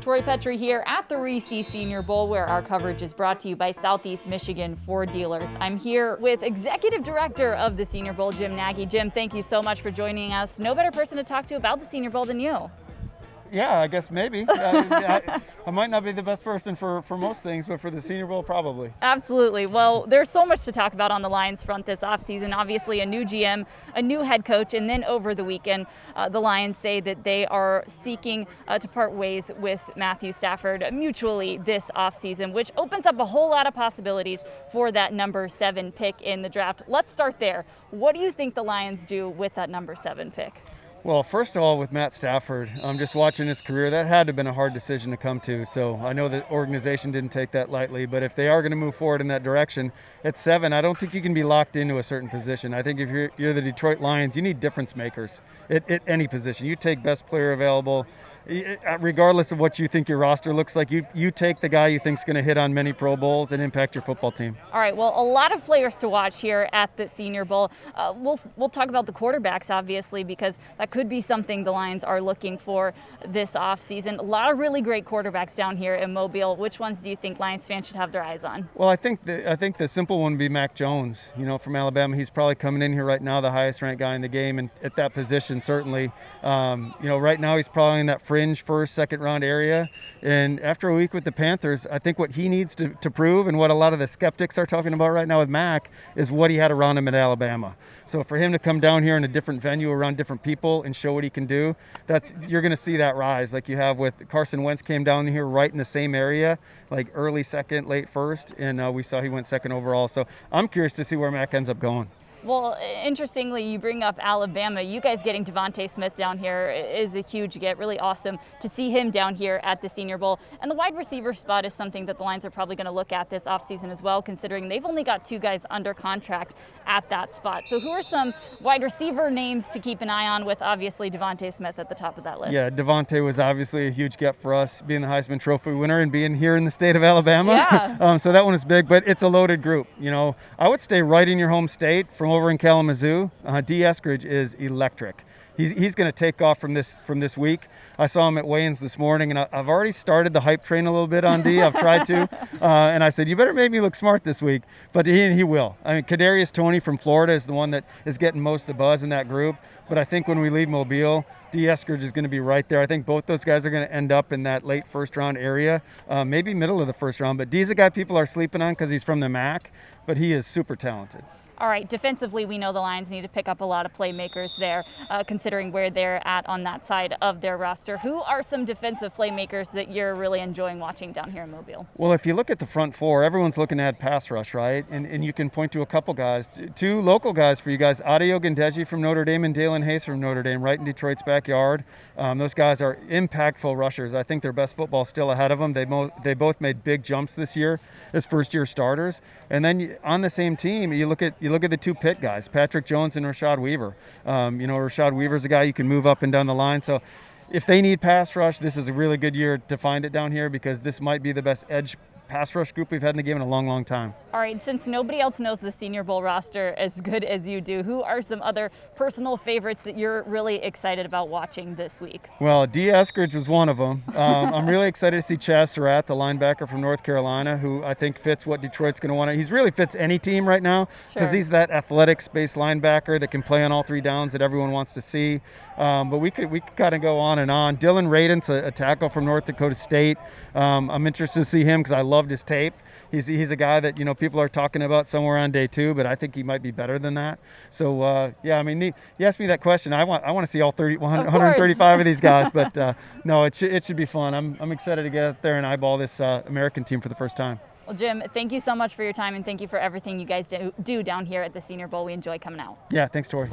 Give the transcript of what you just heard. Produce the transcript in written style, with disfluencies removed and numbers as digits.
Tori Petry here at the Reese Senior Bowl, where our coverage is brought to you by Southeast Michigan Ford Dealers. I'm here with Executive Director of the Senior Bowl, Jim Nagy. Jim, thank you so much for joining us. No better person to talk to about the Senior Bowl than you. Yeah, I guess maybe. I might not be the best person for most things, but for the Senior Bowl, probably. Absolutely. Well, there's so much to talk about on the Lions front this offseason. Obviously, a new GM, a new head coach, and then over the weekend, the Lions say that they are seeking to part ways with Matthew Stafford mutually this offseason, which opens up a whole lot of possibilities for that number 7 pick in the draft. Let's start there. What do you think the Lions do with that number 7 pick? Well, first of all, with Matt Stafford, just watching his career, that had to have been a hard decision to come to. So I know the organization didn't take that lightly, but if they are going to move forward in that direction, at 7, I don't think you can be locked into a certain position. I think if you're the Detroit Lions, you need difference makers at any position. You take best player available. Regardless of what you think your roster looks like, you take the guy you think is going to hit on many Pro Bowls and impact your football team. All right, well, a lot of players to watch here at the Senior Bowl. We'll talk about the quarterbacks, obviously, because that could be something the Lions are looking for this offseason. A lot of really great quarterbacks down here in Mobile. Which ones do you think Lions fans should have their eyes on? Well, I think the simple one would be Mac Jones, from Alabama. He's probably coming in here right now, the highest ranked guy in the game, and at that position, certainly. Right now he's probably in that fringe first, second round area. And after a week with the Panthers, I think what he needs to prove, and what a lot of the skeptics are talking about right now with Mac, is what he had around him at Alabama. So for him to come down here in a different venue around different people and show what he can do, you're going to see that rise like you have with Carson Wentz. Came down here right in the same area, like early second, late first, and we saw he went second overall. So I'm curious to see where Mac ends up going. Well, interestingly, you bring up Alabama. You guys getting Devonta Smith down here is a huge get. Really awesome to see him down here at the Senior Bowl. And the wide receiver spot is something that the Lions are probably going to look at this offseason as well, considering they've only got 2 guys under contract at that spot. So who are some wide receiver names to keep an eye on, with obviously Devonta Smith at the top of that list? Yeah, Devonta was obviously a huge get for us, being the Heisman Trophy winner and being here in the state of Alabama. Yeah. So that one is big, but it's a loaded group. I would stay right in your home state from over in Kalamazoo. D. Eskridge is electric. He's going to take off from this week. I saw him at weigh-ins this morning, and I've already started the hype train a little bit on D. I've tried to, and I said, you better make me look smart this week. But he will. I mean, Kadarius Toney from Florida is the one that is getting most of the buzz in that group. But I think when we leave Mobile, D. Eskridge is going to be right there. I think both those guys are going to end up in that late first-round area, maybe middle of the first round. But D's a guy people are sleeping on because he's from the MAC, but he is super talented. All right, defensively, we know the Lions need to pick up a lot of playmakers there, considering where they're at on that side of their roster. Who are some defensive playmakers that you're really enjoying watching down here in Mobile? Well, if you look at the front four, everyone's looking at pass rush, right? And you can point to a couple guys, 2 local guys for you guys, Adio Gandeji from Notre Dame and Dalen Hayes from Notre Dame, right in Detroit's backyard. Those guys are impactful rushers. I think their best football is still ahead of them. They both made big jumps this year as first-year starters. And then on the same team, you look at the 2 Pitt guys, Patrick Jones and Rashad Weaver. Rashad Weaver's a guy you can move up and down the line. So if they need pass rush, this is a really good year to find it down here, because this might be the best edge pass rush group we've had in the game in a long, long time. All right, since nobody else knows the Senior Bowl roster as good as you do, who are some other personal favorites that you're really excited about watching this week? Well, D. Eskridge was one of them. I'm really excited to see Chaz Surratt, the linebacker from North Carolina, who I think fits what Detroit's going to want. He really fits any team right now, because he's that athletic space linebacker that can play on all 3 downs that everyone wants to see. But we could kind of go on and on. Dylan Radin's a tackle from North Dakota State. I'm interested to see him because I loved his tape. He's a guy that people are talking about somewhere on day 2, but I think he might be better than that. So you asked me that question. I want to see all 135 of these guys, but no, it should be fun. I'm excited to get out there and eyeball this American team for the first time. Well, Jim, thank you so much for your time, and thank you for everything you guys do down here at the Senior Bowl. We enjoy coming out. Yeah, thanks, Tori.